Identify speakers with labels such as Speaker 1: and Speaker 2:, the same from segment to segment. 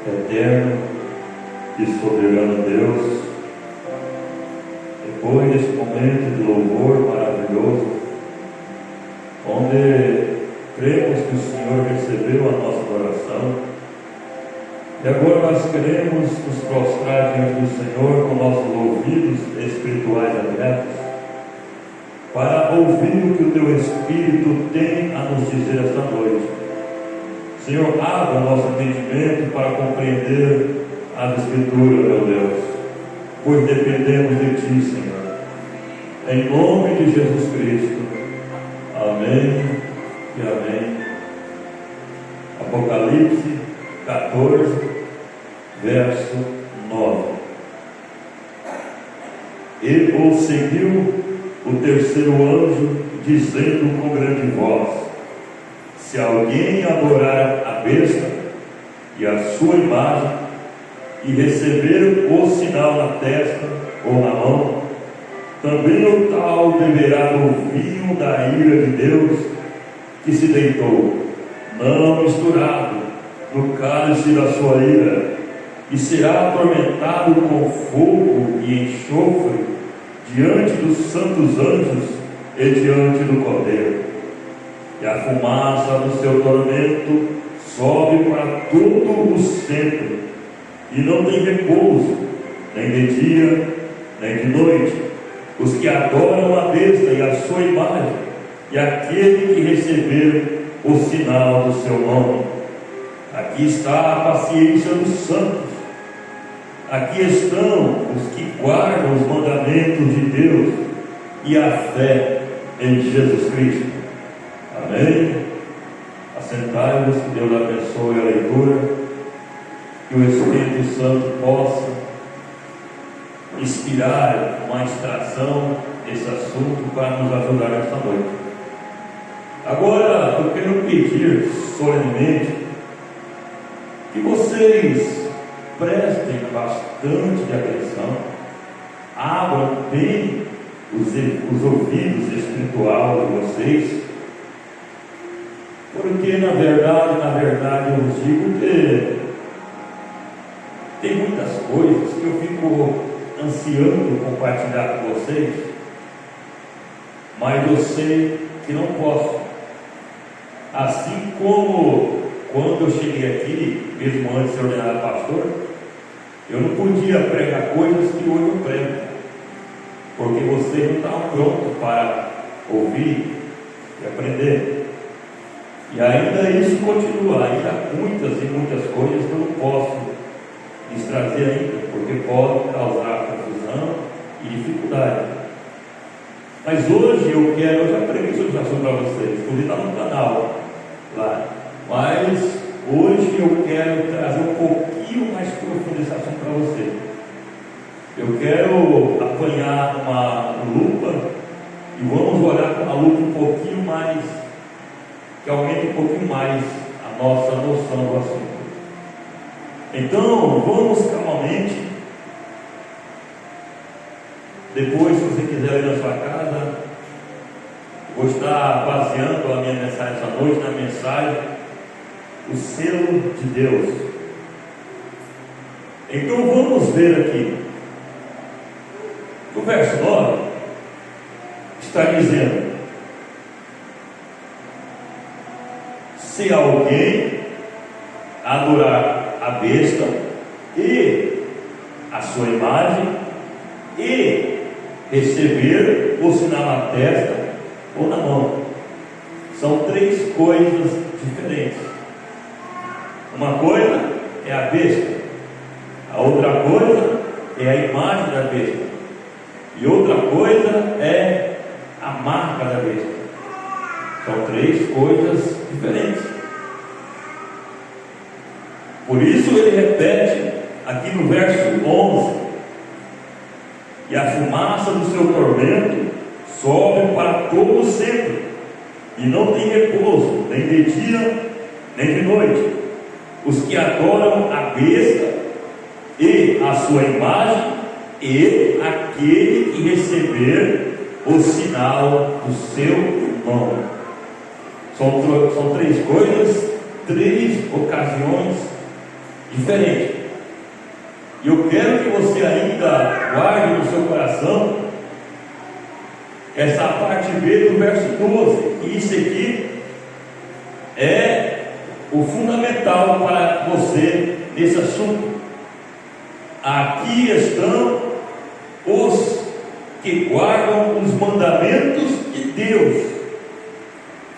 Speaker 1: Eterno e soberano Deus, depois desse momento de louvor maravilhoso, onde cremos que o Senhor recebeu a nossa adoração, e agora nós queremos nos prostrar diante do Senhor com nossos ouvidos espirituais abertos, para ouvir o que o Teu Espírito tem a nos dizer esta noite. Senhor, abra nosso entendimento para compreender a Escritura, meu Deus, pois dependemos de Ti, Senhor. Em nome de Jesus Cristo. Amém e amém. Apocalipse 14, verso 9. E o seguiu o terceiro anjo, dizendo com grande voz: se alguém adorar a besta e a sua imagem, e receber o sinal na testa ou na mão, também o tal beberá do vinho da ira de Deus, que se deitou, não misturado, no cálice da sua ira, e será atormentado com fogo e enxofre diante dos santos anjos e diante do Cordeiro. E a fumaça do seu tormento sobe para todo o sempre, e não tem repouso, nem de dia, nem de noite, os que adoram a besta e a sua imagem, e aquele que receber o sinal do seu nome. Aqui está a paciência dos santos, aqui estão os que guardam os mandamentos de Deus e a fé em Jesus Cristo. Amém? Assentai-vos, que Deus abençoe a leitura, que o Espírito Santo possa inspirar uma extração desse assunto para nos ajudar nesta noite. Agora, eu quero pedir solenemente que vocês prestem bastante atenção, abram bem os ouvidos espirituais de vocês, porque na verdade eu vos digo que tem muitas coisas que eu fico ansiando compartilhar com vocês, mas eu sei que não posso. Assim como quando eu cheguei aqui, mesmo antes de ser ordenado pastor, eu não podia pregar coisas que hoje eu prego, porque vocês não estavam prontos para ouvir e aprender. E ainda isso continua, ainda há muitas e muitas coisas que eu não posso lhes trazer ainda, porque pode causar confusão e dificuldade. Mas hoje eu já preguei sobre esse assunto para vocês, inclusive está no canal lá. Mas hoje eu quero trazer um pouquinho mais profundo esse assunto para você. Eu quero apanhar uma lupa e vamos olhar com uma lupa um pouquinho mais, que aumente um pouquinho mais a nossa noção do assunto. Então, vamos calmamente. Depois, se você quiser ir na sua casa, vou estar baseando a minha mensagem essa noite na mensagem o selo de Deus. Então vamos ver aqui no verso 9, está dizendo: se alguém adorar a besta e a sua imagem e receber o sinal na testa ou na mão. São três coisas diferentes. Uma coisa é a besta, a outra coisa é a imagem da besta, e outra coisa é a marca da besta. São três coisas diferentes. Por isso ele repete aqui no verso 11: e a fumaça do seu tormento sobe para todo sempre, e não tem repouso, nem de dia, nem de noite, os que adoram a besta e a sua imagem, e aquele que receber o sinal do seu nome. São três coisas, três ocasiões diferente. E eu quero que você ainda guarde no seu coração essa parte B do verso 12. E isso aqui é o fundamental para você nesse assunto. Aqui estão os que guardam os mandamentos de Deus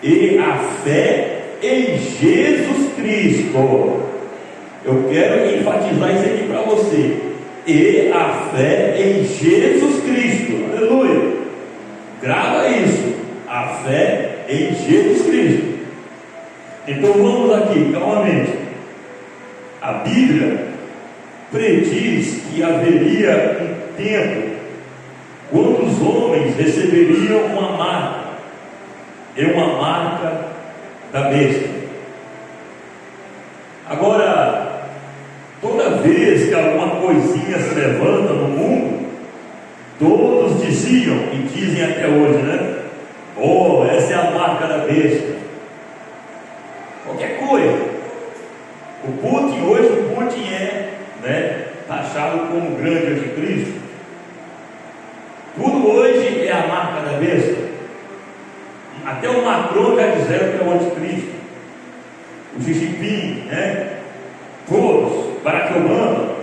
Speaker 1: e a fé em Jesus Cristo. Eu quero enfatizar isso aqui para você. E a fé em Jesus Cristo. Aleluia. Grava isso. A fé em Jesus Cristo. Então vamos aqui, calmamente. A Bíblia prediz que haveria um tempo quando os homens receberiam uma marca. É uma marca da besta. Agora, toda vez que alguma coisinha se levanta no mundo, todos diziam, e dizem até hoje, né? Oh, essa é a marca da besta. Qualquer coisa. O Putin é, né, taxado como o grande anticristo. Tudo hoje é a marca da besta. Até o Macron já disseram que é o anticristo. O Xi Jinping, né? Todos, Barack Obama,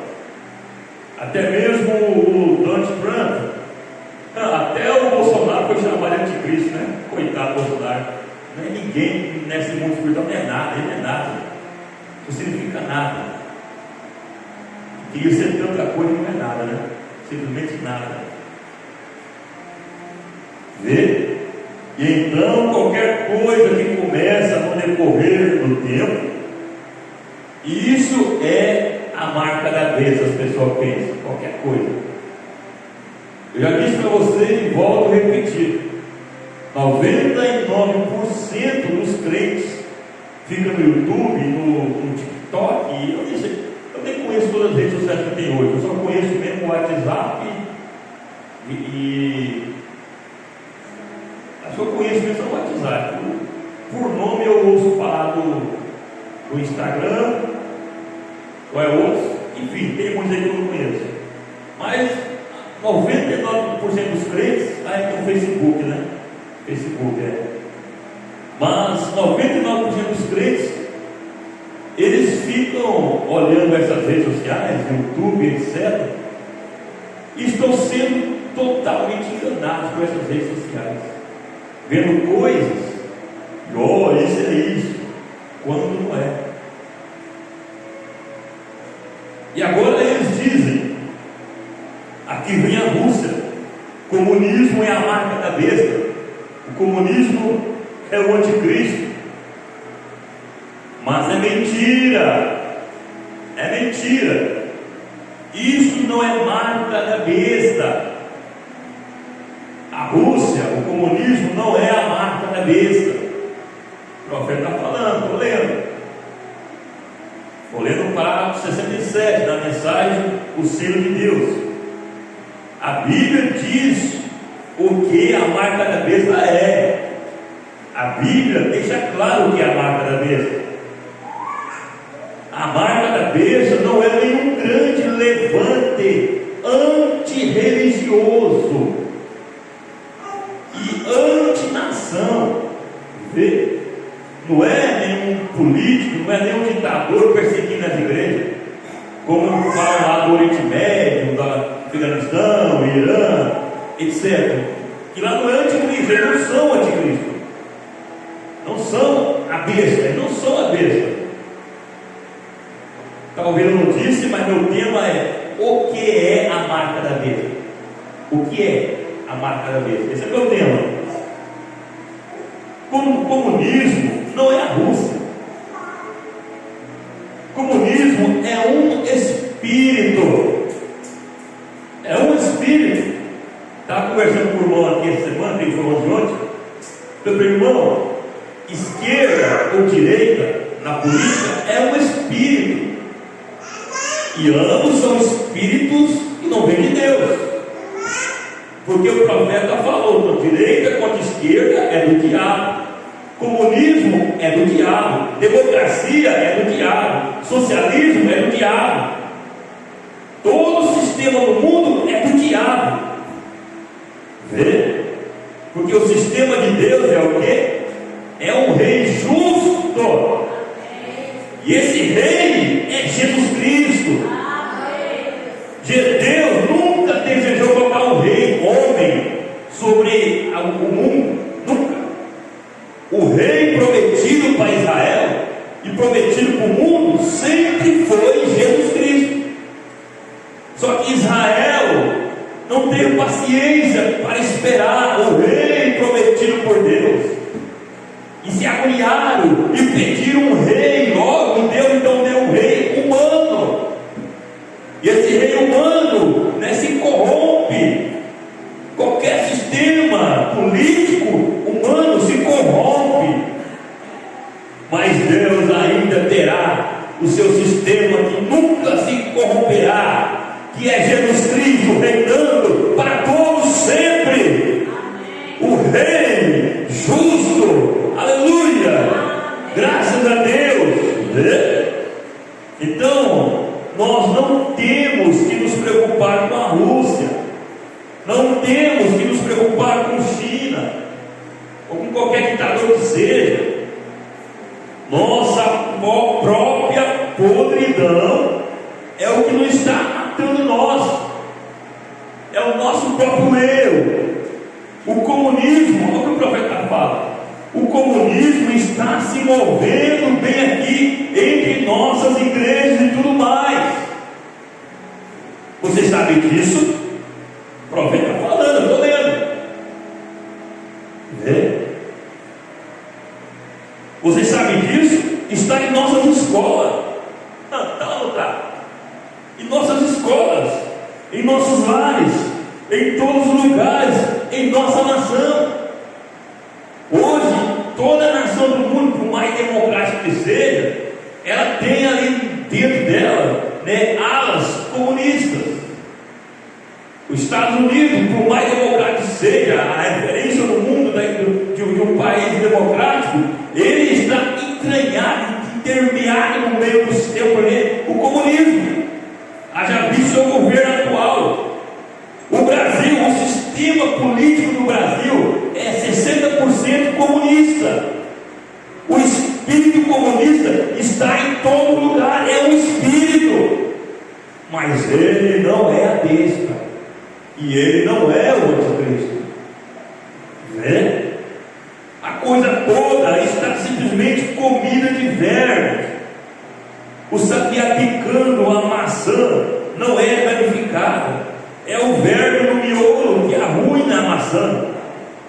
Speaker 1: até mesmo o Donald Trump, até o Bolsonaro foi chamado de anticristo, né? Coitado do Bolsonaro. Não é ninguém nesse mundo espiritual, não é nada, ele não é nada, não significa nada. Queria ser tanta coisa e não é nada, né? Simplesmente nada. Vê? E então qualquer coisa que começa no decorrer do tempo, isso é a marca da besta. As pessoas pensam, qualquer coisa. Eu já disse para você e volto a repetir: 99% dos crentes ficam no YouTube, no TikTok, eu nem conheço todas as redes sociais que tem hoje, eu só conheço mesmo o WhatsApp acho que eu conheço mesmo o WhatsApp. Por nome eu ouço falar do Instagram, qual é outro? Enfim, tem muitos aí que eu não conheço. Mas 99% dos crentes tem o Facebook, né? Facebook Mas 99% dos crentes, eles ficam olhando essas redes sociais, YouTube, etc. E estão sendo totalmente enganados por essas redes sociais, vendo coisas, isso é isso, quando não é. E agora eles dizem, aqui vem a Rússia, comunismo é a marca da besta, o comunismo é o anticristo. Mas é mentira, isso não é marca da besta. A Rússia, o comunismo não é a marca da besta. O profeta está falando, estou lendo o parágrafo 67 da mensagem O Selo de Deus. A Bíblia diz o que a marca da besta é. A Bíblia deixa claro o que é a marca da besta. A marca da besta não é nenhum grande levante antirreligioso e antinação. Vê? Não é nenhum político, não é nenhum ditador perseguindo as igrejas, como falam lá do Oriente Médio, do Afeganistão, Irã, etc. Que lá não é anticristo, eles não são anticristo, não são a besta, eles não são a besta. Talvez eu não disse, mas meu tema é: o que é a marca da besta? O que é a marca da besta? Esse é o meu tema. Como o comunismo não é a Rússia. Comunismo é um espírito. É um espírito. Estava conversando com o irmão aqui essa semana, tem irmão de ontem. Meu irmão, esquerda ou direita na política é um espírito. E ambos são espíritos que não vêm de Deus. Porque o profeta falou: quanto direita quanto esquerda é do diabo. Comunismo é do diabo. Democracia é do diabo.
Speaker 2: socialismo é do diabo. Todo o sistema do mundo é do diabo. Vê? Porque o sistema de Deus é o quê? É um rei justo. E esse rei é Jesus Cristo. Deus nunca desejou colocar um rei, homem, sobre o mundo. Nunca. O rei prometido para Israel e prometido para o mundo sempre foi Jesus Cristo. Só que Israel não teve paciência para esperar o rei prometido por Deus, e se agoniaram e pediram um rei logo, e Deus então deu um rei humano. E esse rei humano, né, se corrompe. Qualquer sistema político humano se corrompe, mas Deus ainda terá o seu sistema que nunca se corromperá, que é Jesus Cristo reinando para todos sempre. O rei justo, aleluia, graças a Deus. Então nós não temos que nos preocupar com a Rússia, não temos que nos preocupar com China ou com qualquer ditador que seja. Nossa própria podridão é o que nos está matando nós, é o nosso próprio eu. O comunismo, olha o que o profeta fala, o comunismo está se movendo bem aqui entre nossas igrejas e tudo mais. Vocês sabem disso? O profeta está falando, eu estou lendo. Vocês sabem disso? Está em nossas escolas. Não está. Em nossas escolas, em nossos lares, em todos os lugares, em nossa nação. Hoje, toda a nação do mundo, por mais democrática que seja, ela tem ali dentro dela, né, alas comunistas. Os Estados Unidos, por mais democrático que seja, a referência no mundo, né, de um país democrático, ele está entranhado, intermeado no meio do sistema, o comunismo. Haja visto o governo atual. O Brasil, o sistema político do Brasil é 60% comunista. O espírito comunista está em todo lugar, é um espírito, mas ele não é a besta, e ele não é o anticristo. Né? A coisa toda está simplesmente comida de vermes. O sabiá picando a maçã não é danificada, é o verme no miolo que arruina a maçã.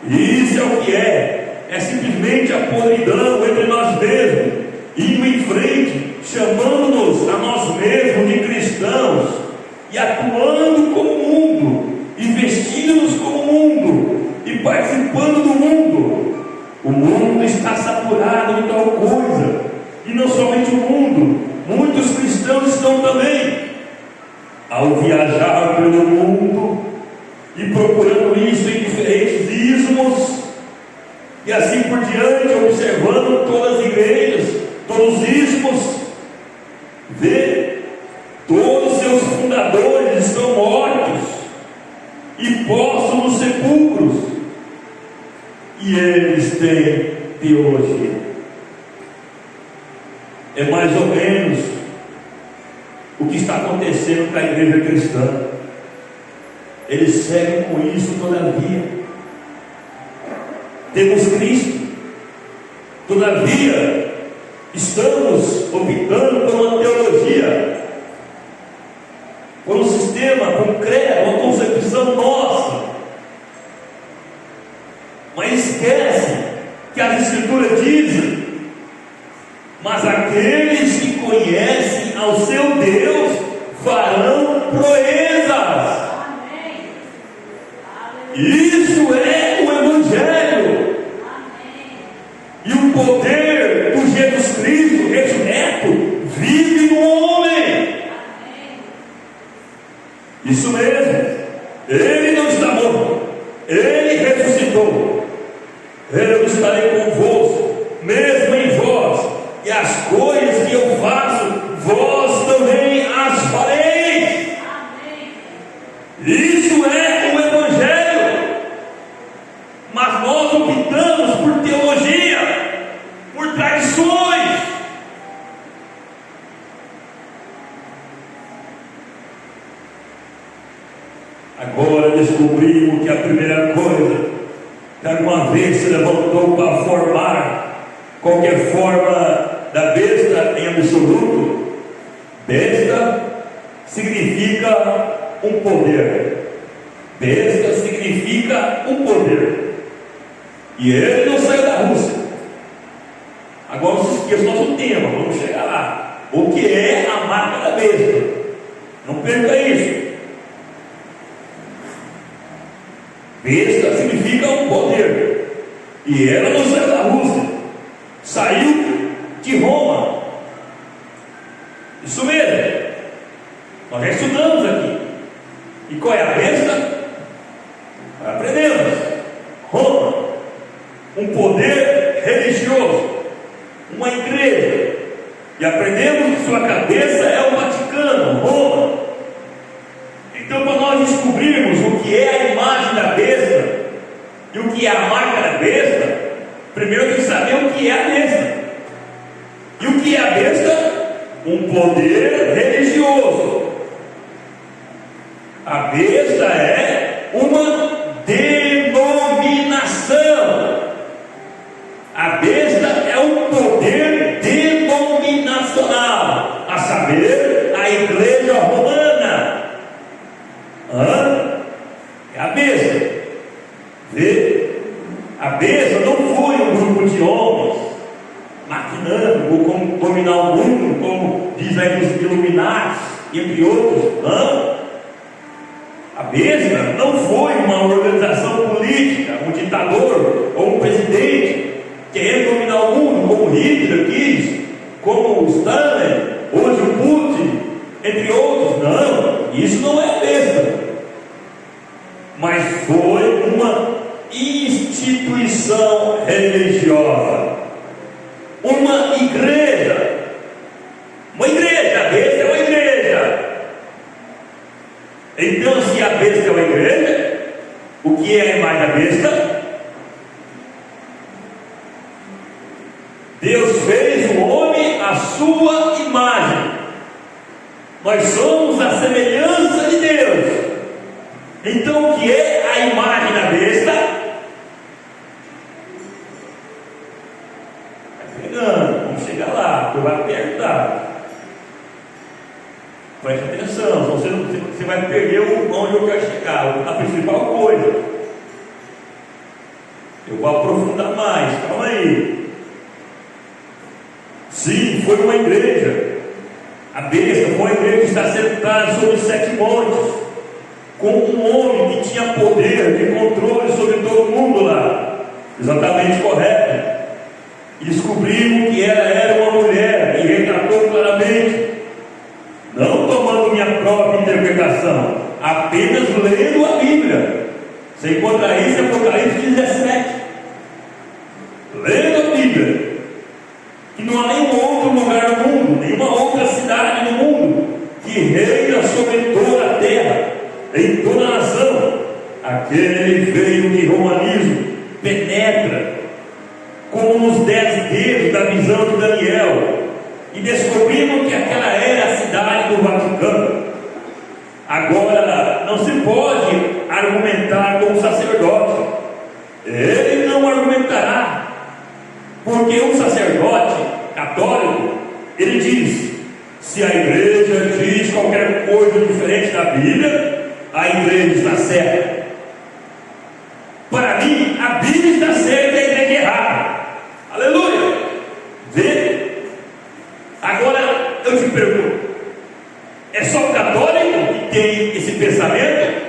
Speaker 2: Isso é o que é simplesmente a podridão entre nós mesmos, indo em frente, chamando-nos a nós mesmos de cristãos, e atuando como mundo, e vestindo-nos como mundo, e participando do mundo. O mundo está saturado de tal coisa, e não somente o mundo, muitos cristãos estão também, ao viajar pelo mundo e procurando isso em diferentes ismos, e assim por diante, observando todas as igrejas, todos os ismos, vê, todos os seus fundadores estão mortos e postos nos sepulcros, e eles têm teologia. É mais ou menos o que está acontecendo com a igreja cristã. Eles seguem com isso todavia. Temos Cristo, todavia estamos optando por uma teologia, por um sistema concreto, uma concepção nossa, mas esquece que as Escrituras dizem: mas aqueles que conhecem ao seu Deus farão proezas. Isso é o Evangelho. E o poder do Jesus Cristo ressurreto vive no homem. Isso mesmo. Ele não está morto, ele ressuscitou. Eu estarei convosco, mesmo em vós, e as coisas que eu faço, Agora descobrimos que a primeira coisa que alguma vez se levantou para formar qualquer forma da besta em absoluto, besta significa um poder. Besta significa um poder. E ele não saiu da Rússia. Agora não se esqueça do nosso tema, vamos chegar lá. O que é a marca da besta? Não perca isso. Besta significa um poder. E ela não saiu da Rússia, saiu de Roma. Isso mesmo. Nós já estudamos aqui. E qual é a besta? Aprendemos. Roma, um poder religioso, uma igreja. E aprendemos que sua cabeça é o Vaticano, Roma. Então, para nós descobrirmos o que é a imagem da besta e o que é a marca da besta, primeiro tem que saber o que é a besta. E o que é a besta? Um poder religioso. A besta é uma denominação. A besta é um poder denominacional, a saber, a igreja romana. É a besta. Vê? A besta não foi um grupo de homens maquinando ou como dominar o mundo, como diz aí os Illuminati, entre outros. Não. A besta não foi uma organização política, um ditador ou um presidente querendo dominar o mundo, como Hitler quis, como o Stalin, hoje o Putin, entre outros. Não, isso não é besta. Mas foi uma instituição religiosa, uma igreja. Uma igreja, a besta é uma igreja. Então, se a besta é uma igreja, o que é a imagem da besta? Deus fez o homem à sua imagem. Nós somos a semelhança de Deus. Então, o que é a imagem da besta? Vai pegando, vamos chegar lá, tu vai apertar. Preste atenção, você vai perder onde eu quero chegar, a principal coisa. Eu vou aprofundar mais, calma aí. Sim, foi uma igreja. A besta foi uma igreja que está sentada sobre 7 montes, com um homem que tinha poder de controle sobre todo mundo lá. Exatamente correto. E descobrimos que ela era uma mulher, e retratou claramente, não tomando minha própria interpretação, apenas lendo a Bíblia. Você encontra isso em Apocalipse 17. Lendo a Bíblia, que não há nenhum outro lugar no mundo, nenhuma outra cidade no mundo que reina sobre toda a terra, em toda a nação. Aquele veio de romanismo, penetra, como nos 10 dedos da visão de Daniel, e descobrimos que aquela era a cidade do Vaticano. Agora, não se pode argumentar com o sacerdote. Ele não argumentará, porque um sacerdote católico, ele diz: se a igreja diz qualquer coisa diferente da Bíblia, a igreja está certa. Para mim, a Bíblia está certa e a igreja errada. Aleluia! Vê? Agora eu te pergunto: é só o católico que tem esse pensamento?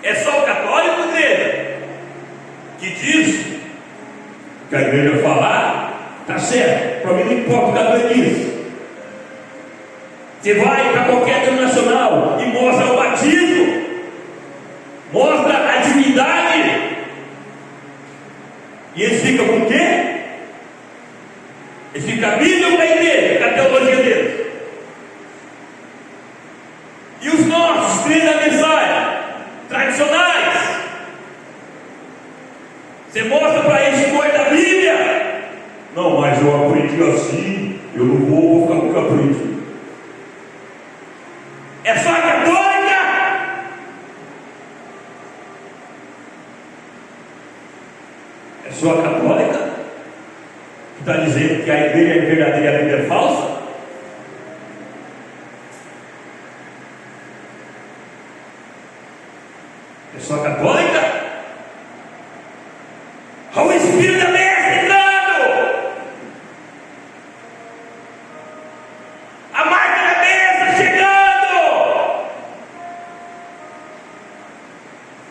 Speaker 2: É só o católico, igreja, que diz que a igreja falar está certo? Para mim não importa o que a igreja diz. Você vai para qualquer denominacional e mostra o batismo, mostra a divindade, e eles ficam com o quê? Eles ficam a Bíblia com a igreja, com a teologia deles. E os nossos, crentes da mensagem, tradicionais, você mostra para eles coisa da Bíblia. Não, mas eu aprendi assim, eu não vou ficar com o que eu aprendi. É só a católica só a católica, que está dizendo que a igreja é verdadeira e a Bíblia é falsa? É só a católica? Olha o Espírito da Besta entrando! A marca da besta chegando!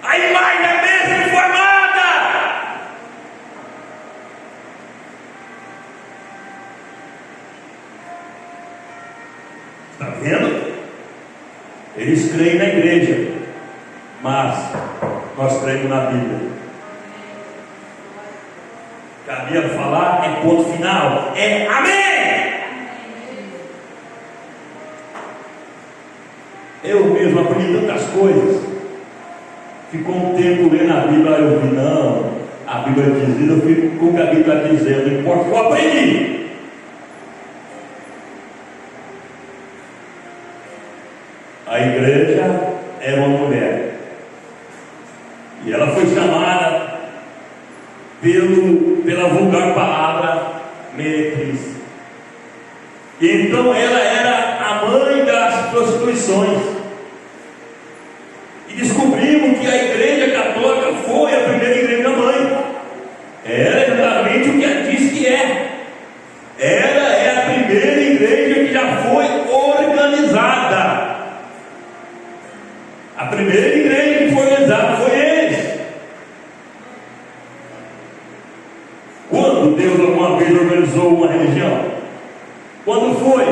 Speaker 2: A imagem da besta formada! Está vendo? Eles creem na igreja, mas nós cremos na Bíblia. Cabia falar, é ponto final, é amém! Eu mesmo aprendi tantas coisas. Ficou um tempo lendo a Bíblia, eu vi, não, a Bíblia diz isso, eu fico com o que a Bíblia está dizendo, não importa o que eu aprendi. A igreja era uma mulher, e ela foi chamada pela vulgar palavra meretriz. Então ela era a mãe das prostituições. E descobrimos que a igreja católica foi a primeira igreja mãe. Era exatamente o que ela diz que é. Ela é a primeira igreja que já foi organizada. A primeira igreja que foi organizada foi eles. Quando Deus alguma vez organizou uma religião? Quando foi?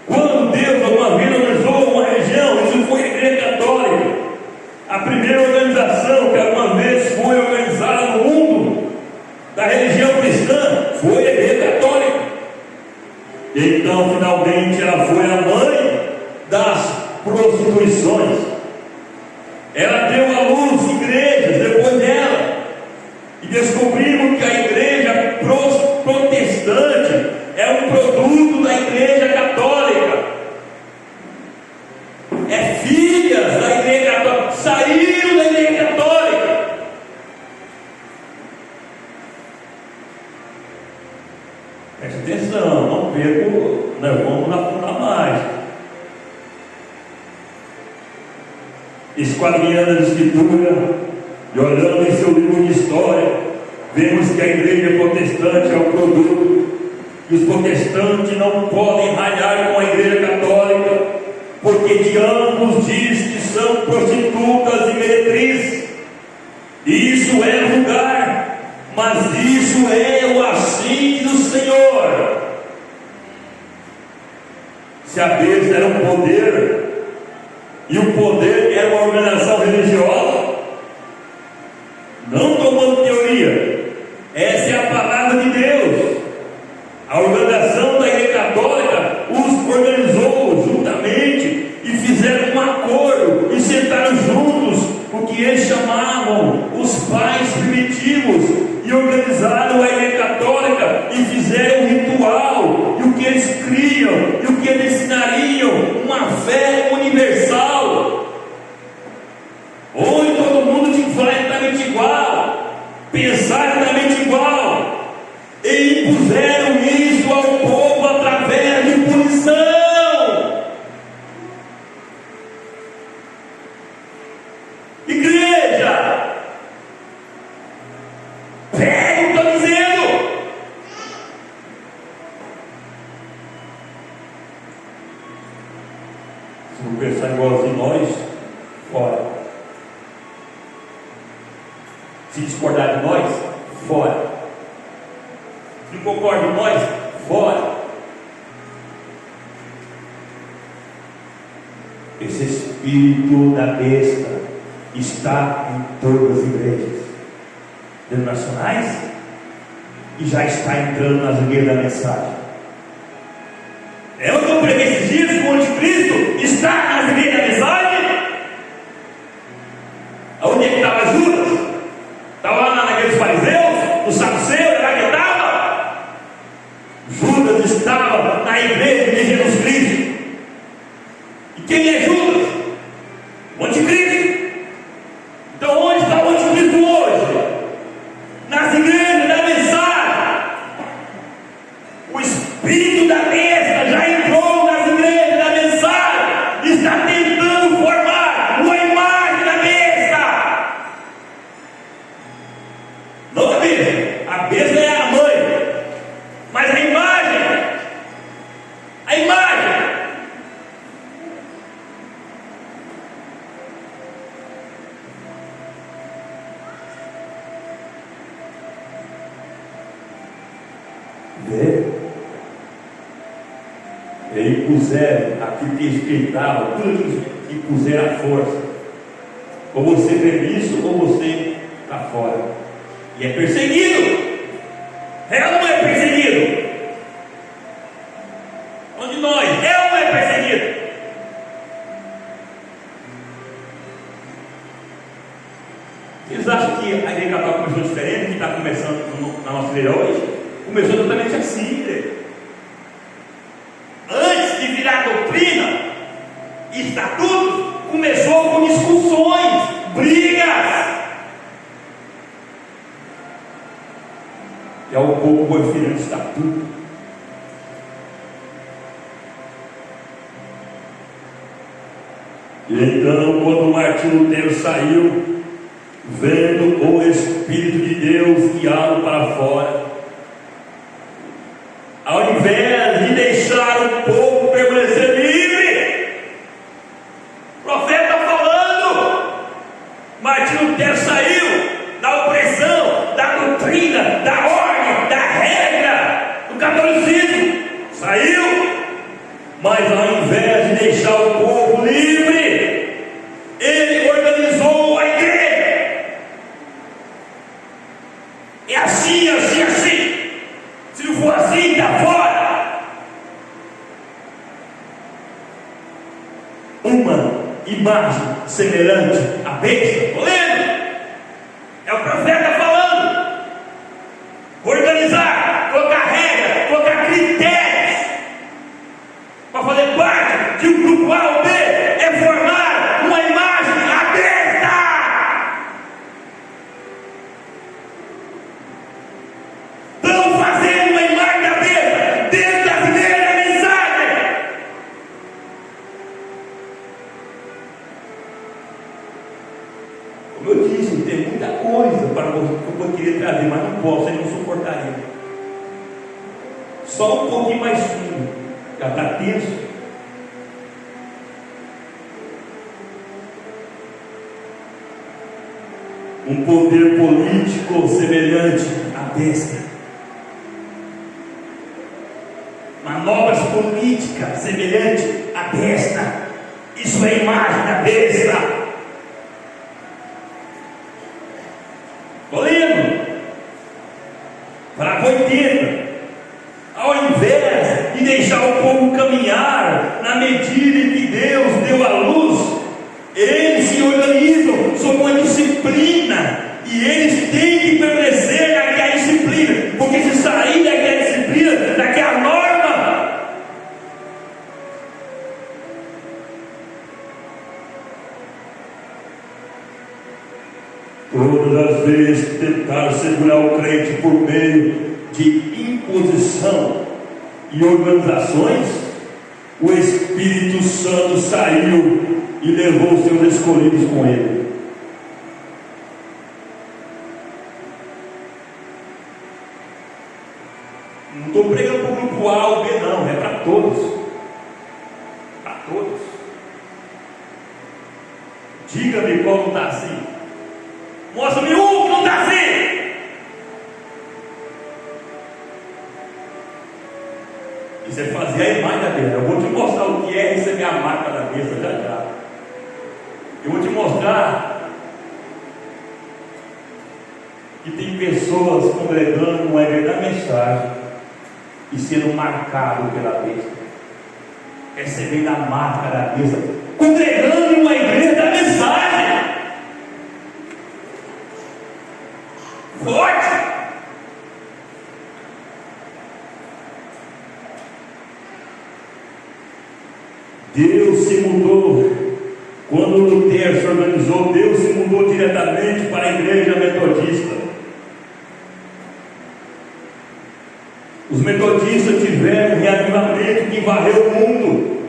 Speaker 2: Quando Deus alguma vez organizou uma religião? Isso foi a Igreja Católica. A primeira organização que alguma vez foi organizada no mundo da religião cristã foi a Igreja Católica. Então, finalmente, ela foi a mãe das prostituições. Ela deu à luz igrejas depois dela. E descobrimos que a igreja protestante é um produto da igreja católica. É filhas da igreja católica. Saíram da igreja católica. Preste atenção, não perco, nós vamos aprofundar mais. Esquadrinhando a escritura e olhando em seu livro de história, vemos que a igreja protestante é o produto, e os protestantes não podem ralhar com a igreja católica, porque de ambos diz que são prostitutas e meretrizes. Isso é vulgar, mas isso é o assim do Senhor. Se a besta era um poder, e o poder era uma organização religiosa, não tomando teoria, essa é a palavra de Deus. A organização da Igreja Católica os organizou juntamente e fizeram um acordo e sentaram juntos, o que eles chamavam os pais primitivos, e organizaram a Igreja Católica e fizeram um ritual, e o que eles criam, e o que eles ensinariam, uma fé universal, onde todo mundo tinha que falar exatamente igual, pensar exatamente igual, e impuseram isso ao povo através de punição. Igreja, pega o que eu estou dizendo. Se não pensar igualzinho nós, fora. Se discordar de nós, fora. Se não concorda de nós, fora. Esse espírito da besta está em todas as igrejas denominacionais e já está entrando nas igrejas da mensagem. É o que eu preguei esses dias, que o anticristo está nas igrejas da mensagem. Onde é que estava Judas? Estava lá na igreja dos fariseus, dos saduceus, era que estava? Judas estava na igreja de Jesus Cristo. E quem é Judas? O anticristo. Então onde espírito da besta já entrou nas igrejas da mensagem, está tentando formar uma imagem da besta. Não a besta. A besta é a mãe, mas a imagem. Vê? E puseram aquilo que respeitava, tudo e puseram a força. Ou você vê isso, ou você está fora. E é perseguido. É ou não é perseguido? Onde nós? É ou não é perseguido? Vocês acham que a igreja católica começou diferente do que está começando na nossa igreja hoje? Começou totalmente assim, igreja. Antes de virar doutrina e estatutos, começou com discussões, brigas. E ao pouco foi virando estatuto.
Speaker 1: E então, quando Martinho Lutero saiu, vendo o Espírito de Deus guiá-lo para fora,
Speaker 2: ao invés de deixar o povo permanecer livre, o profeta está falando, Martinho Lutero saiu da opressão, da doutrina, da ordem, da regra, do catolicismo, saiu, mas ao invés de deixar o povo livre, ele organizou a igreja. É assim, assim, assim. Se não for assim, está fora. Uma imagem semelhante à besta. Estou lendo. É o profeta falando. Organizar, colocar regra, colocar critérios para fazer parte de um grupo A ou B. É formar uma imagem aberta. Estão fazendo uma imagem aberta dentro das igrejas da mensagem. Como eu disse, tem muita coisa para você que eu queria trazer, mas não posso, eu não suportaria. Só um pouquinho mais fundo, já está tenso.
Speaker 1: um poder político semelhante à besta,
Speaker 2: manobras políticas semelhantes à besta. Isso é a imagem da besta. Estou lendo. Para 80. Ao invés de deixar o povo caminhar na medida em que Deus deu a luz, eles se organizam sob uma disciplina. E eles têm que permanecer naquela disciplina. Porque se sair daquela disciplina, daquela norma,
Speaker 1: todas as vezes que tentaram segurar o crente por meio de imposição e organizações, o Espírito Santo saiu e levou os seus escolhidos com ele.
Speaker 2: não estou pregando para o grupo A ou B, não, é para todos. Para todos. Diga-me qual não está assim. Mostra-me um que não está assim. Isso é fazer a imagem da besta. Eu vou te mostrar o que é receber a marca da besta já já. Eu vou te mostrar que tem pessoas congregando no evento da mensagem e sendo marcado pela besta, recebendo a marca da besta, congregando em uma igreja da mensagem. Forte.
Speaker 1: Deus se mudou. Quando Lutero se organizou, Deus se mudou diretamente para a igreja metodista. Os
Speaker 2: metodistas tiveram um reavivamento que varreu o mundo.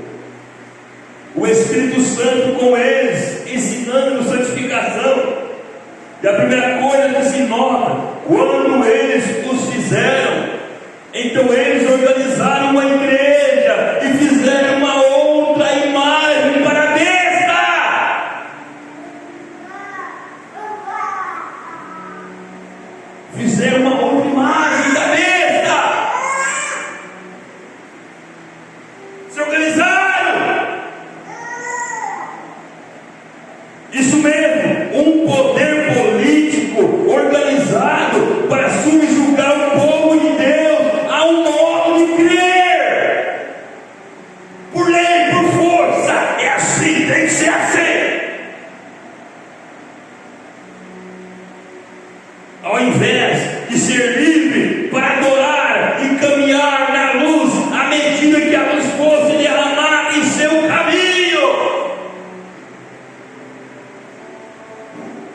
Speaker 2: O Espírito Santo com eles, ensinando santificação. E a primeira coisa que se nota, quando eles os fizeram, então eles organizaram uma igreja e fizeram uma outra imagem para a besta. Fizeram uma outra imagem da besta. Se organizaram. Isso mesmo, um poder político organizado para subjugar o povo de Deus a um modo de crer. Por lei, por força, é assim, tem que ser assim. Ao invés de ser livre para adorar e caminhar na luz, à medida que a luz fosse derramada em seu caminho.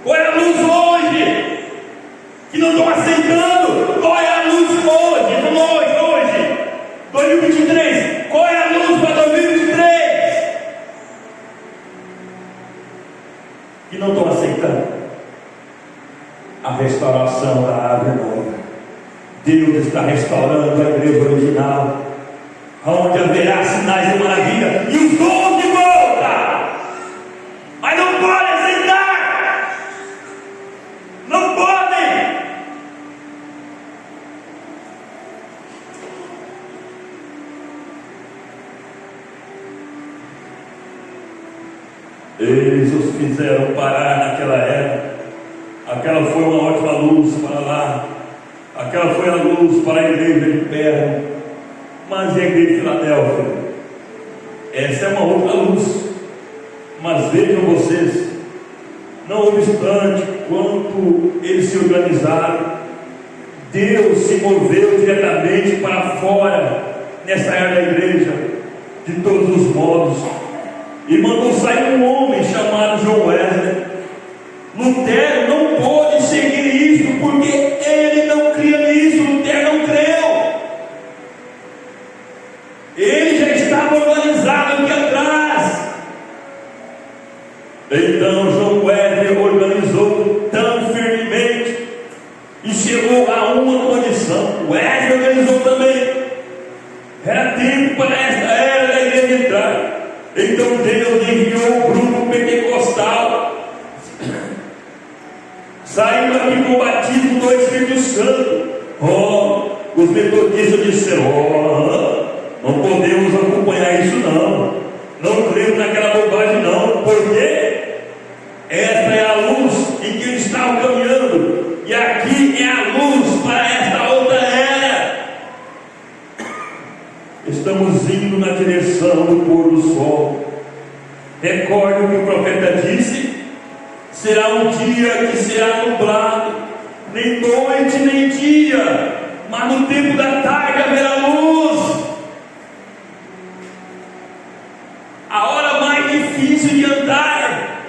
Speaker 2: Qual é a luz hoje? Que não estão aceitando. Qual é a luz hoje? 2023. Qual é a luz para 2023? Que não estão aceitando a restauração da árvore nova. Deus está restaurando a igreja original, onde haverá sinais de maravilha e os dons de volta. Mas não podem aceitar. Não podem. Eles os fizeram parar naquela era. Aquela foi uma ótima luz para lá. Aquela foi a luz para a igreja de Perna. Mas e a igreja de Filadélfia? Essa é uma outra luz. Mas vejam vocês, não obstante quanto eles se organizaram, Deus se moveu diretamente para fora nessa era da igreja, de todos os modos, e mandou sair um homem chamado John Wesley. Lutero não pôde seguir isso, porque ele não cria nisso. Lutero não creu. Ele já estava organizado aqui atrás. Então John Wesley organizou tão firmemente e chegou a uma condição. Wesley organizou também. Era tempo para esta era da igreja entrar. Então Deus enviou o grupo pentecostal, saindo aqui com o batismo do Espírito Santo. Os metodistas disseram: não podemos acompanhar isso não cremos naquela bobagem não, porque esta é a luz em que eles estavam caminhando, e aqui é a luz para esta outra era. Estamos indo na direção do pôr do sol. Recorde o que o profeta disse: será um dia que será nublado, nem noite nem dia, mas no tempo da tarde haverá luz. A hora mais difícil de andar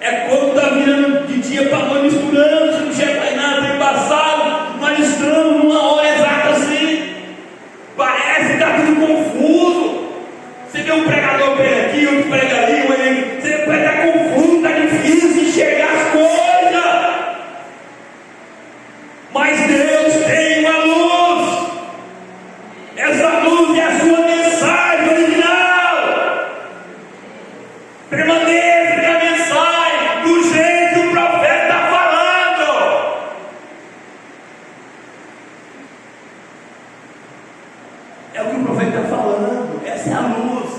Speaker 2: é quando está virando de dia para noite, misturando, você não chega para nada, está embaçado. Nós estamos numa hora exata assim, parece que está tudo confuso. Você vê um pregador prega aqui, outro prega ali, você vai estar confuso, está difícil enxergar as coisas. Mas Deus tem uma luz. Essa luz é a sua mensagem original. Permaneça na mensagem do jeito que o profeta está falando. É o que o profeta está falando. Essa é a luz.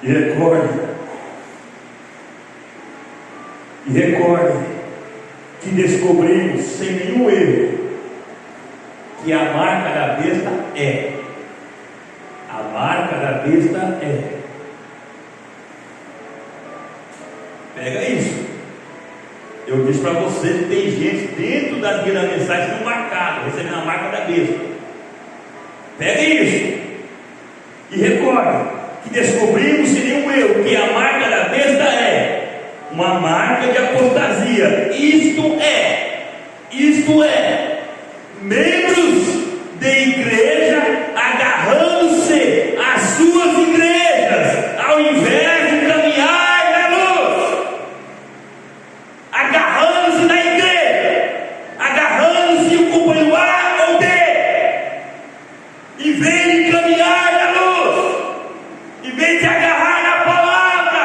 Speaker 2: E recorde que descobrimos sem nenhum erro que a marca da besta é. A marca da besta é. Pega isso. Eu disse para você que tem gente dentro das guias da mensagem que não marcado, recebendo a marca da besta. Pega isso. E recorde que descobrimos sem nenhum erro que a marca da besta é uma marca de apostasia. Isto é, membros de igreja agarrando-se às suas igrejas, ao invés de caminhar na luz, agarrando-se na igreja, agarrando-se o companheiro A ou B, em vez de caminhar na luz, em vez de agarrar na palavra,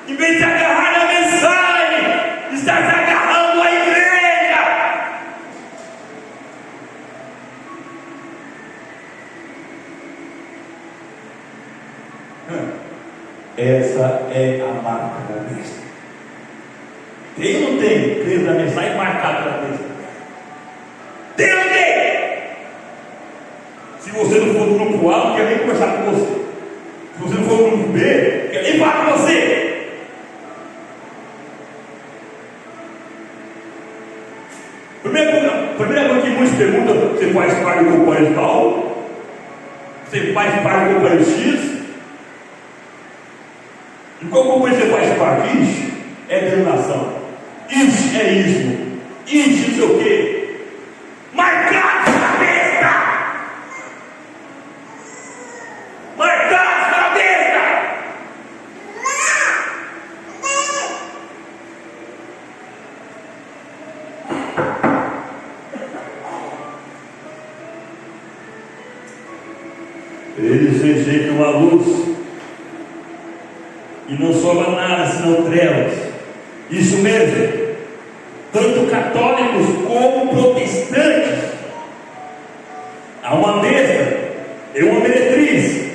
Speaker 2: em vez de agarrar na mensagem, está se agarrando a igreja. Essa é a marca da besta. Tem ou não tem? Crendo na mensagem marcado pela besta. Tem ou não tem? Se você não for do grupo A, não quer nem conversar com você. Se você não for do grupo B, quer nem falar com você. Primeira coisa que muitos perguntam: você faz parte do companheiro tal? Você faz parte do companheiro X? E qual companheiro você faz parte? Ixi, é denominação. Ixi, é ismo. Ixi, não sei o quê. Marcado na besta! Marcado na besta! Eles rejeitam a luz e não sobra nada senão trevas. Isso mesmo, tanto católicos como protestantes. Há uma besta, é uma meretriz,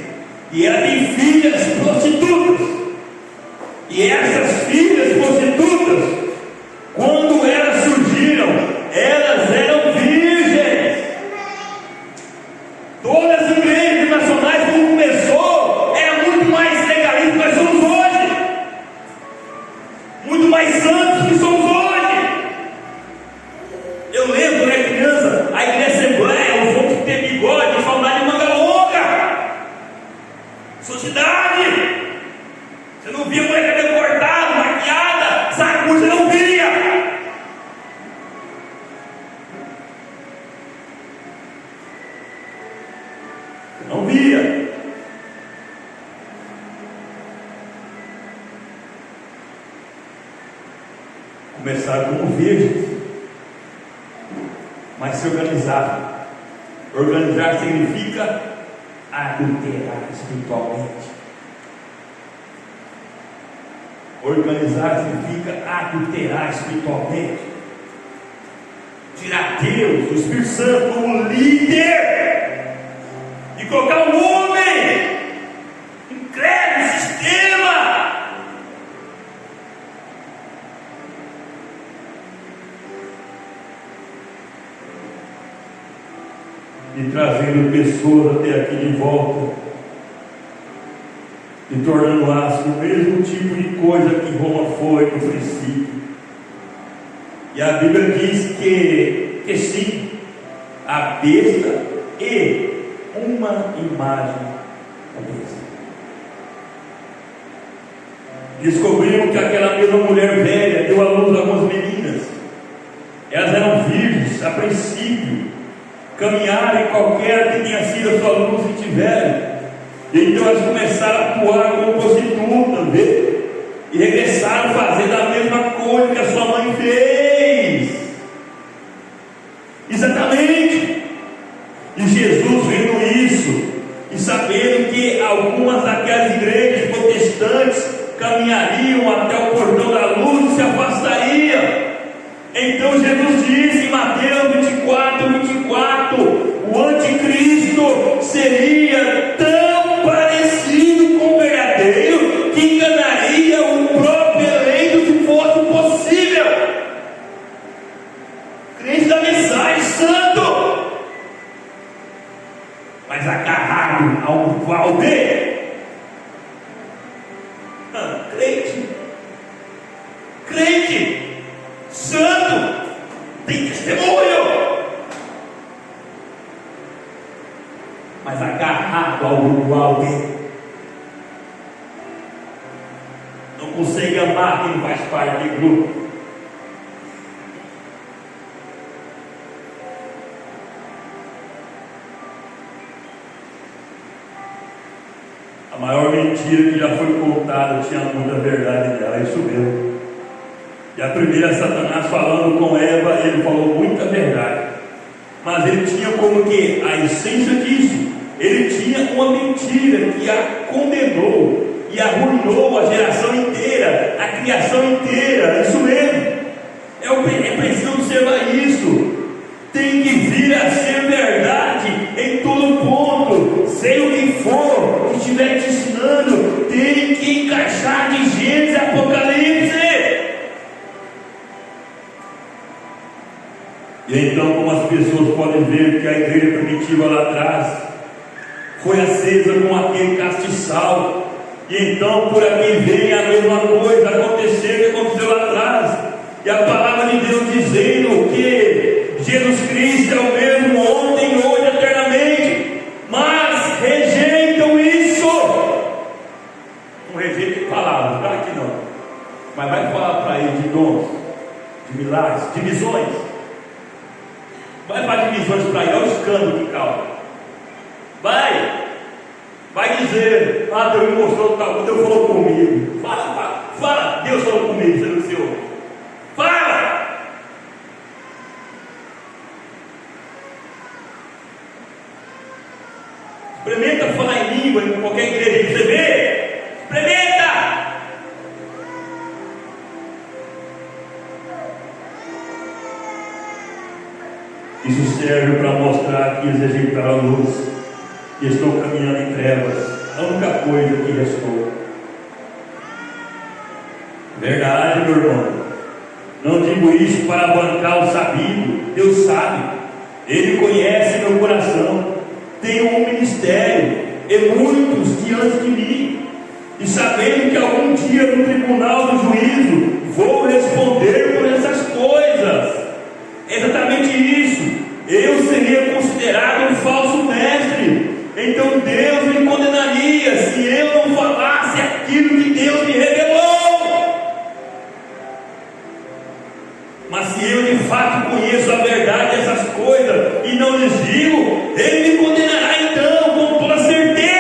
Speaker 2: e ela tem filhas prostitutas. E essas filhas prostitutas, quando elas surgiram, elas eram virgens. Todas as igrejas nacionais, quando começou, era muito mais legalista que nós somos hoje, muito mais santos que somos hoje. Eu lembro quando era criança, a igreja Assembleia, os outros que tem bigode, saudade de manga longa, sociedade. Você não via mulher cabelo cortado, maquiada, saco, você não via. Não via. Começaram como virgens, mas se organizaram. Organizar significa adulterar espiritualmente. Organizar significa adulterar espiritualmente. Tirar Deus, o Espírito Santo, como líder e colocar o homem incrédulo no sistema. E trazendo pessoas até aqui de volta, e tornando-as o mesmo tipo de coisa que Roma foi no princípio. E a Bíblia diz que sim, a besta e uma imagem da besta. Descobrimos que aquela mesma mulher velha deu à luz a algumas meninas. Elas eram virgens a princípio, caminharam em qualquer que tenha sido a sua luz que tiveram. E então elas começaram a atuar como prostitutas, vê? E regressaram fazendo a mesma coisa que a sua mãe fez. Exatamente. E Jesus vendo isso, e sabendo que algumas daquelas igrejas protestantes caminhariam até o portão da luz e se afastariam. Então Jesus disse em Mateus 24, o anticristo seria tão parecido com o verdadeiro que enganaria o próprio eleito se fosse possível. Crente da mensagem santo, mas agarrado ao qual dele. Crente santo tem testemunho, mas agarrado ao ritual dele, não consegue amar quem faz parte do grupo. A maior mentira que já foi contada tinha muita verdade nela, é isso mesmo. E a primeira, Satanás falando com Eva, ele falou muita verdade, mas ele tinha como que a essência disso, ele tinha uma mentira que a condenou e arruinou a geração inteira, a criação inteira. Isso mesmo, é preciso observar isso. Tem que vir a ser verdade em todo ponto, seja o que for que estiver te ensinando, tem que encaixar de Gênesis e Apocalipse. E então, como as pessoas podem ver que a igreja primitiva lá atrás foi acesa com aquele castiçal, e então por aqui vem a mesma coisa acontecer que aconteceu lá atrás, e a palavra de Deus dizendo que Jesus Cristo é o mesmo ontem, hoje, eternamente, mas rejeitam isso. Não rejeitem palavras, claro que não, mas vai falar para ele de dons, de milagres, de visões. Vai para divisões para ele, olha o escândalo que causa. Vai dizer, Deus me mostrou tal, Deus falou comigo. Fala, Deus falou comigo, você não se ouve. Fala! Experimenta falar em língua em qualquer igreja que você vê. Experimenta! Isso serve para mostrar que eles rejeitaram a luz e estou caminhando em trevas. A única coisa que restou. Verdade, meu irmão. Não digo isso para bancar o sabido. Deus sabe. Ele conhece meu coração. Tenho um ministério e muitos diante de mim. E sabendo que algum dia no tribunal do juízo vou responder por essas coisas. É exatamente isso. Eu seria considerado um falso mestre. Então Deus me condenaria se eu não falasse aquilo que Deus me revelou. Mas se eu de fato conheço a verdade dessas coisas e não lhes digo, Ele me condenará então com toda certeza.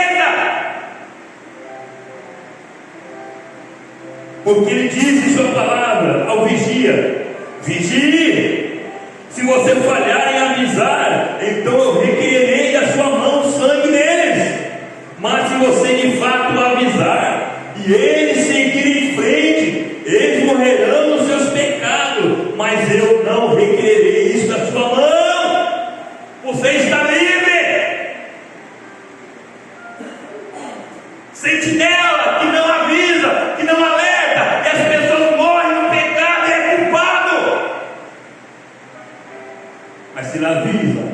Speaker 2: Porque Ele diz em sua palavra ao vigia: vigie. Se você falhar em avisar, então eu requererei da sua mão o sangue deles. Mas se você de fato avisar e eles seguirem em frente, eles morrerão nos seus pecados, mas eu não requererei isso da sua mão. Você está livre. Sentinela que não avisa, que não alerta, e as pessoas morrem no pecado e é culpado. Mas se ele avisa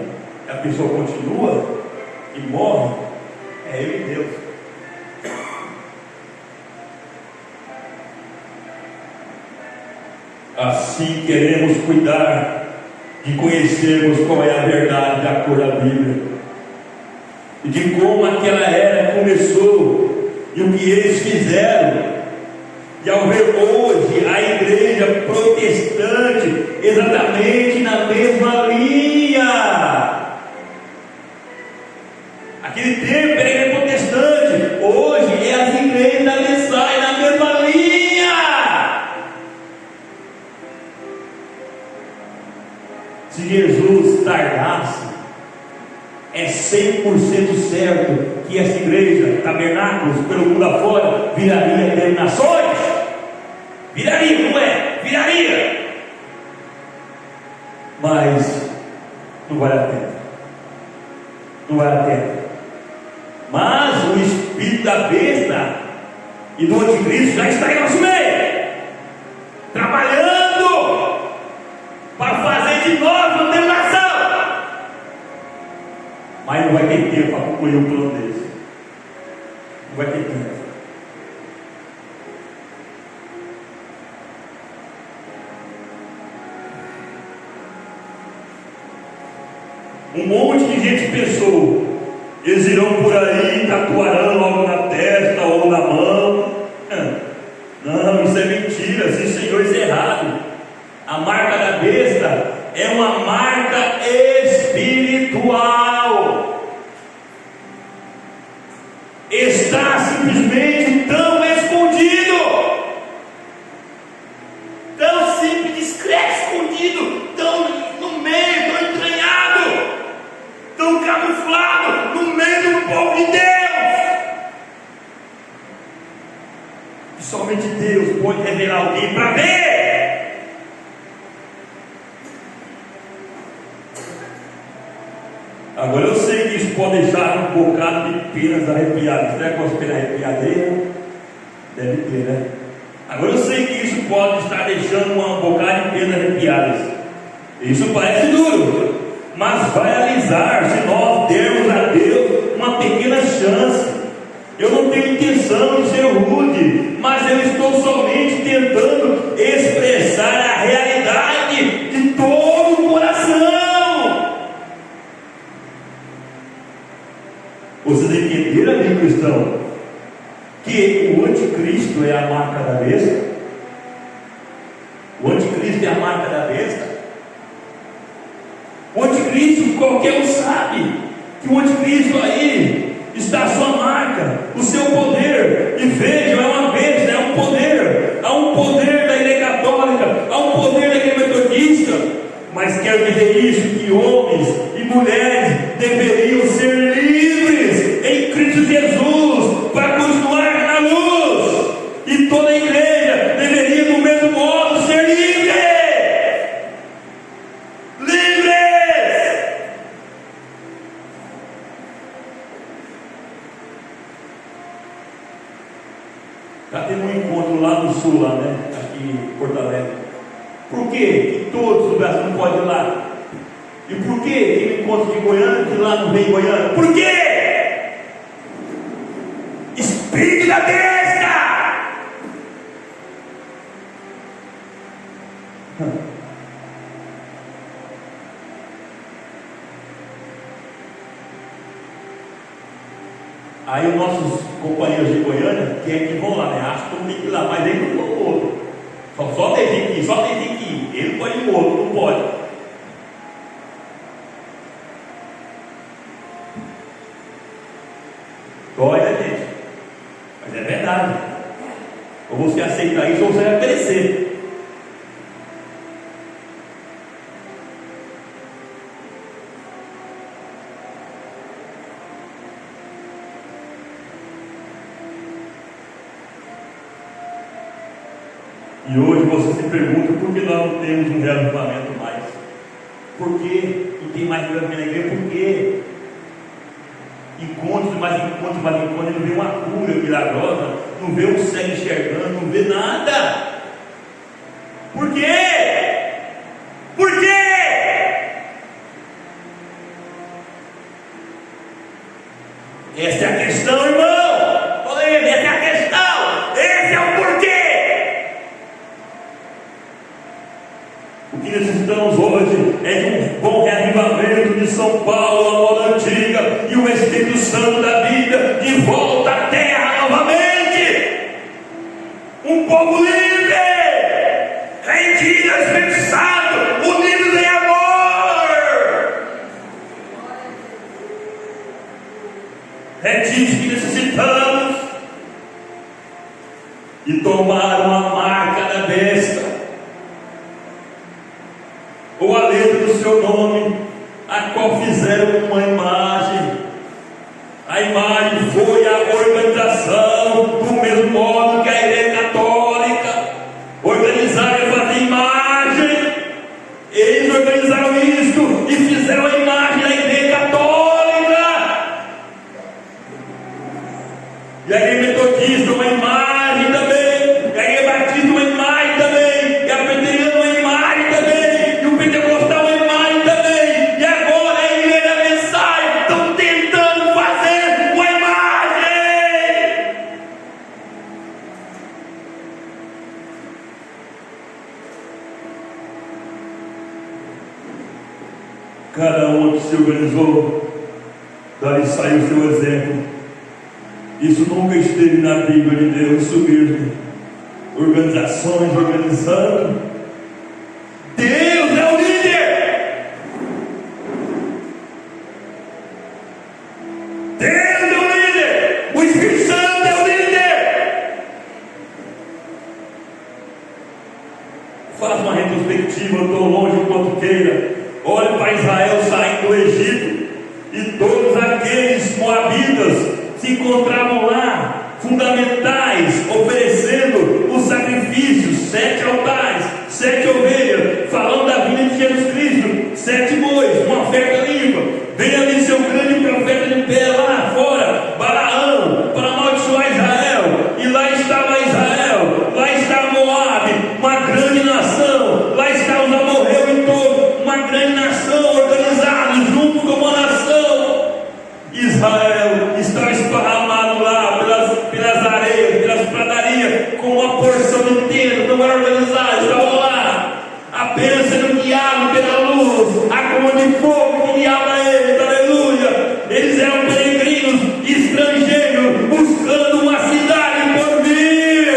Speaker 2: e a pessoa continua e morre, é ele e Deus. Assim queremos cuidar de conhecermos qual é a verdade da cor da Bíblia e de como aquela era começou e o que eles fizeram. E ao ver hoje a igreja protestante exatamente na mesma linha. Aquele tempo era a igreja protestante, hoje é as igrejas da Messias na mesma linha. Se Jesus tardasse, é 100% certo que essa igreja, tabernáculos pelo mundo afora, viraria denominações. Viraria, não é? Viraria. Mas não vale a pena. Não vale a pena. Mas o espírito da besta e do anticristo já está em nosso meio, trabalhando para fazer de nós uma denominação. Mas não vai ter tempo para concluir um plano desse. Não vai ter tempo. Um monte de gente pensou, eles irão por aí, tatuarão logo na testa ou na mão. Não, mentiras e senhores errados. A marca da besta é uma marca espiritual. Está simplesmente tão escondido, tão simples, discreto, escondido, tão no meio, tão entranhado, tão camuflado no meio do povo de Deus, que somente Deus pode revelar alguém para ver. Agora eu sei que isso pode deixar um bocado de penas arrepiadas. Será que você tem arrepiadeira? Deve ter, né? Agora eu sei que isso pode estar deixando um bocado de penas arrepiadas. Isso parece duro, mas vai alisar se nós dermos a Deus uma pequena chance. Eu não tenho intenção de ser rude, mas eu estou somente tentando expressar a realidade de todo o coração. Vocês entenderam, amigo cristão, que o anticristo é a marca da besta? O anticristo é a marca da besta? O anticristo, qualquer um sabe que o anticristo aí está a sua marca, o seu poder. E vejam, é uma besta, é um poder. Há um poder da igreja católica, há um poder da igreja metodista. Mas quero dizer isso, que homens e mulheres deveriam ser livres em Cristo Jesus para continuar na luz, e toda a igreja deveria do mesmo modo ser livre. Livres! Já teve um encontro lá no sul, lá, né? Aqui em Porto Alegre. Por que todos do Brasil não podem ir lá? E por que tem um encontro de Goiânia que lá não vem Goiânia? Por quê? Espírito da besta! Aí os nossos companheiros de Goiânia, que é que vão lá, né? Acho que todo mundo tem que ir lá, mas ele não foi o outro. Só tem que ir, só tem que ir. Ele pode ir, o outro não pode. Dói, né, gente? Mas é verdade. Ou você aceitar isso ou você vai perecer. E hoje você se pergunta por que nós não temos um reavivamento mais? Por quê? Não tem mais reavivamento na igreja? Por quê? Encontros, mais encontros, não vê uma cura milagrosa, não vê um cego enxergando, não vê nada. Por quê? Por quê? Essa é a questão, irmão. Falei, essa é a questão. Esse é o porquê. O que necessitamos hoje é de um bom reavivamento de São Paulo, a moda antiga, e o Espírito Santo da vida de volta à terra novamente. Um povo livre, rendido ao Espírito Santo, unidos em amor. É disso que necessitamos. E tomar uma marca da besta, ou a letra do seu nome, a qual fizeram uma imagem. A imagem foi a organização, do mesmo modo que a igreja católica organizaram e fazer imagem. Eles organizaram isso e fizeram a imagem da igreja católica. E a igreja metodista uma imagem também, e a igreja batista uma imagem também, e a presbiteriana uma imagem também, e o pentecostal uma imagem também, e agora a igreja mensagem estão tentando fazer uma imagem. Cada um que se organizou, daí saiu o seu exemplo. Isso nunca esteve na Bíblia de Deus, isso mesmo. organizações organizando. Deus é o líder. Deus é o líder. O Espírito Santo é o líder. Faz uma retrospectiva tão longe quanto queira. Olhe para Israel saindo do Egito, e todos aqueles moabitas se encontravam lá, fundamentais, oferecendo os sacrifícios, 7 altares, 7 ovelhas, falando da vinda de Jesus Cristo, 7 bois, uma oferta limpa. Vem ali seu grande profeta de pé lá fora, Balaão, para amaldiçoar Israel. E lá estava Israel, lá estava Moabe, uma grande nação, lá estavam os amorreus em todo, uma grande nação organizada, junto com uma nação. Israel está esparramado lá pelas areias, pelas pradarias, com uma porção de terra, não era organizado, estava lá, apenas sendo guiado pela luz, a coluna de fogo que guiava eles, aleluia. Eles eram peregrinos, estrangeiros, buscando uma cidade por vir,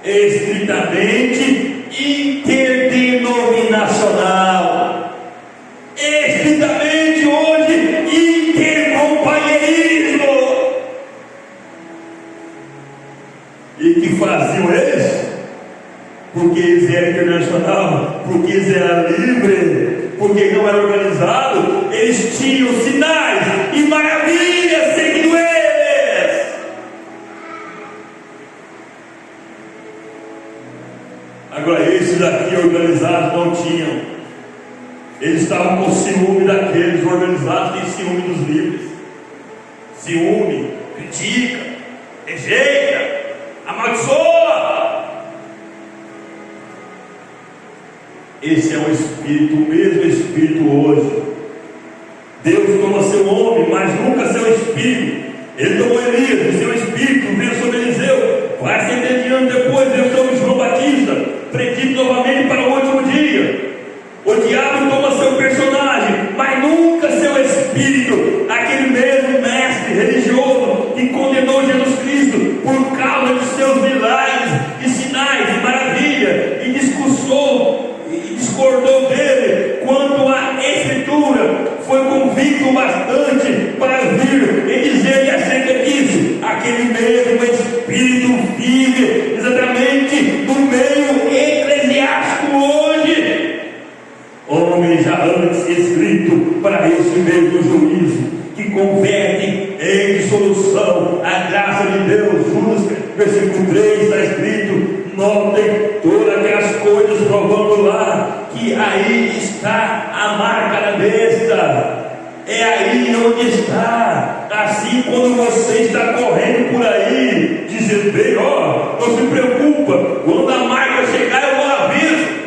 Speaker 2: estritamente interdenominacional, estritamente hoje intercompanheirismo. E que faziam eles? Porque eles eram internacional, porque eles eram livres, porque não era organizado, eles tinham sinais e maravilhas seguindo eles. Agora esses aqui organizados não tinham. Eles estavam com ciúme daqueles organizados, têm ciúme dos livres. Ciúme, critica, rejeita, amaldiçoa. Esse é um espírito, o mesmo espírito hoje. Deus toma seu homem, mas nunca seu espírito. Ele tomou Elias, seu espírito veio sobre Eliseu. Vai 70 anos depois, veio sobre João Batista, predito novamente para o último dia. O diabo toma seu personagem, mas nunca seu espírito. Aquele mesmo mestre religioso que condenou Jesus Cristo por causa de seus milagres e sinais e maravilha, e discordou dele quanto à Escritura, foi convicto bastante para vir e dizer acerca disso. Aquele mesmo espírito vive exatamente no meio eclesiástico hoje. Homem já antes escrito para esse mesmo juízo, que converte em dissolução a graça de Deus. Judas, versículo 3, está escrito: notem todas aquelas coisas, provando lá que aí está a marca da besta. É aí onde está. Assim, quando você está correndo por aí, dizendo bem, ó, não se preocupa, quando a marca chegar eu vou aviso.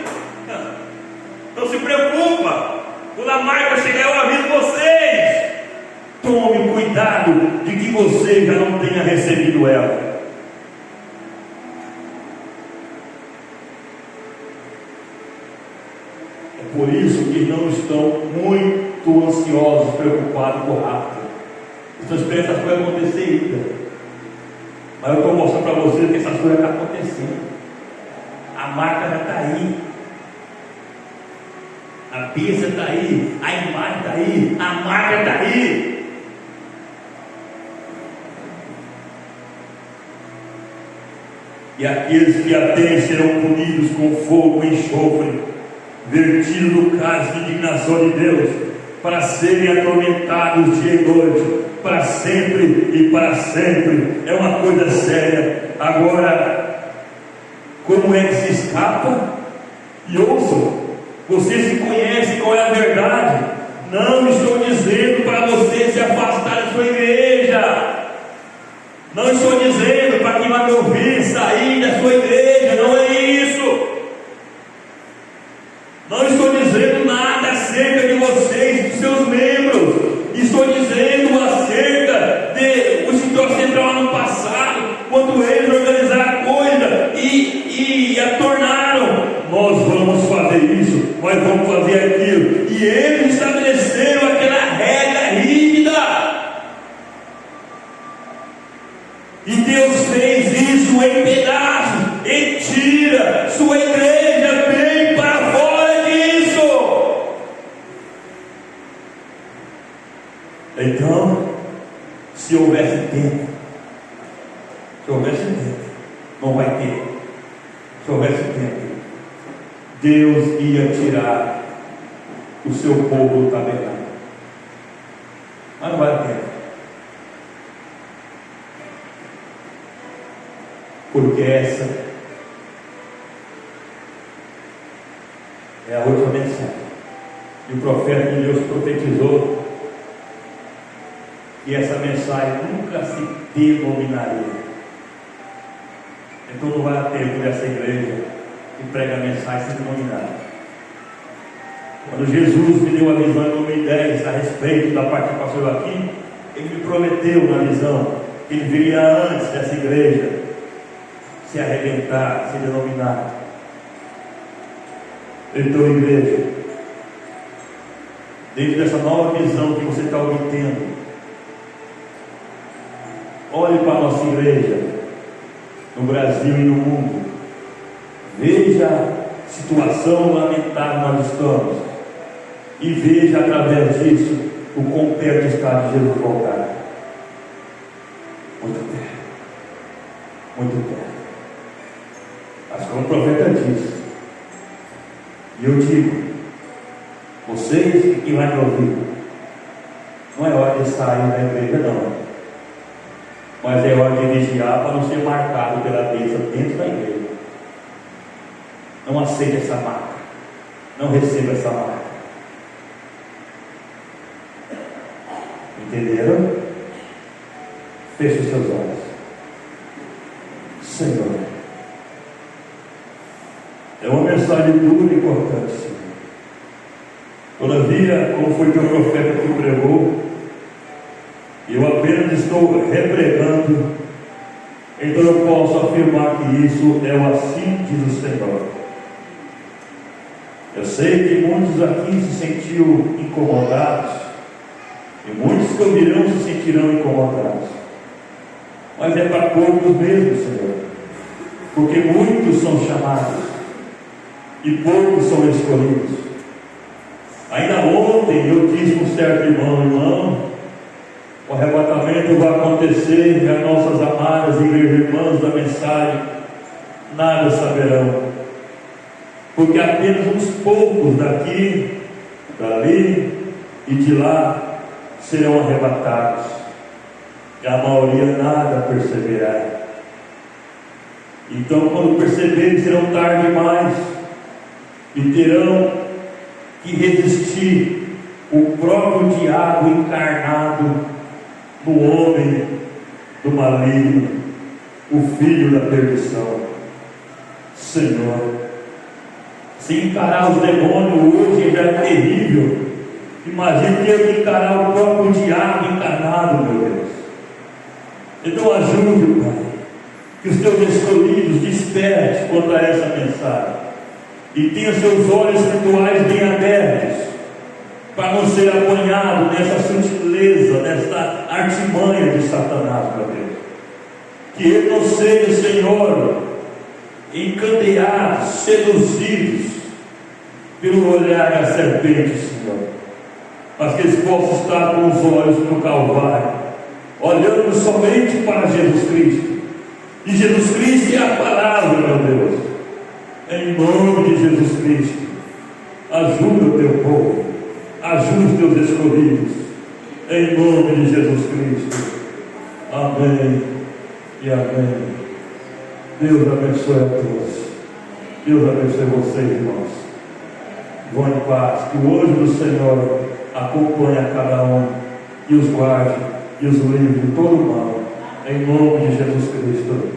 Speaker 2: Não se preocupa, quando a marca chegar eu aviso vocês. Tome cuidado de que você já não tenha recebido ela. É por isso que não estão muito ansiosos, preocupados com o rápido. Estão esperando essas coisas acontecer ainda. Mas eu estou mostrando para vocês que essas coisas estão acontecendo. A marca já está aí. A bênção está aí, a imagem está aí, a marca está aí. E aqueles que a têm serão punidos com fogo e enxofre, vertido no cálice de indignação de Deus, para serem atormentados dia e noite, para sempre e para sempre. É uma coisa séria. Agora, como é que se escapa? E ouçam, vocês que conhecem qual é a verdade. Não estou dizendo para você se afastar da sua igreja. Não estou dizendo para quem vai me ouvir sair da sua igreja. Não é isso. Não estou dizendo nada acerca de vocês, dos seus membros. Estou dizendo acerca de o setor central ano passado, quando eles organizaram a coisa e a tornaram. Nós vamos fazer isso, nós vamos fazer aquilo. E eles estabeleceram aquela regra rígida. E Deus destruiu em pedaços e tira sua igreja bem para fora disso. Então, se houvesse tempo, não vai ter. Se houvesse tempo, Deus ia tirar o seu povo do tabernáculo. Mas não vai ter. Porque essa é a última mensagem. E o profeta de Deus profetizou que essa mensagem nunca se denominaria. Então não vai ter tempo dessa igreja que prega a mensagem sem denominar. Quando Jesus me deu a visão em 2010 a respeito da parte do pastor Joaquim, ele me prometeu na visão que ele viria antes dessa igreja se arrebentar, se denominar. Então, igreja, dentro dessa nova visão que você está obtendo, olhe para a nossa igreja no Brasil e no mundo, veja a situação lamentável nós estamos e veja através disso o quão perto está de Jesus voltar. Muito perto, muito perto. Mas como o profeta disse, e eu digo, vocês que vai me ouvir, não é hora de sair da igreja não, mas é hora de vigiar para não ser marcado pela bênção dentro da igreja. Não aceite essa marca, não receba essa marca. Entenderam? Feche os seus olhos. Senhor, é uma mensagem dura e importante, Senhor. Todavia, como foi teu profeta que pregou, eu apenas estou repregando, então eu posso afirmar que isso é o assim diz o Senhor. Eu sei que muitos aqui se sentiram incomodados, e muitos que ouvirão se sentirão incomodados, mas é para poucos mesmo, Senhor, porque muitos são chamados e poucos são escolhidos. Ainda ontem eu disse com um certo irmão, o arrebatamento vai acontecer e as nossas amadas igrejas irmãs da mensagem nada saberão, porque apenas uns poucos daqui, dali e de lá serão arrebatados, e a maioria nada perceberá. Então, quando perceberem, serão tarde demais e terão que resistir o próprio diabo encarnado no homem do maligno, o filho da perdição. Senhor, se encarar os demônios hoje já é terrível, imagine ter que encarar o próprio diabo encarnado, meu Deus. Então ajude, Pai, que os teus escolhidos despertem quanto a essa mensagem e tenha seus olhos espirituais bem abertos para não ser apanhado nessa sutileza, nessa artimanha de Satanás, meu Deus. Que ele não seja, Senhor, encandeados, seduzidos pelo olhar da serpente, Senhor, mas que eles possam estar com os olhos no Calvário, olhando somente para Jesus Cristo. E Jesus Cristo é a palavra, meu Deus. Em nome de Jesus Cristo, ajuda o teu povo, ajuda os teus escolhidos, em nome de Jesus Cristo. Amém e amém. Deus abençoe a todos. Deus abençoe vocês, irmãos. Vão em paz, que o anjo do Senhor acompanhe a cada um e os guarde e os livre de todo mal, em nome de Jesus Cristo.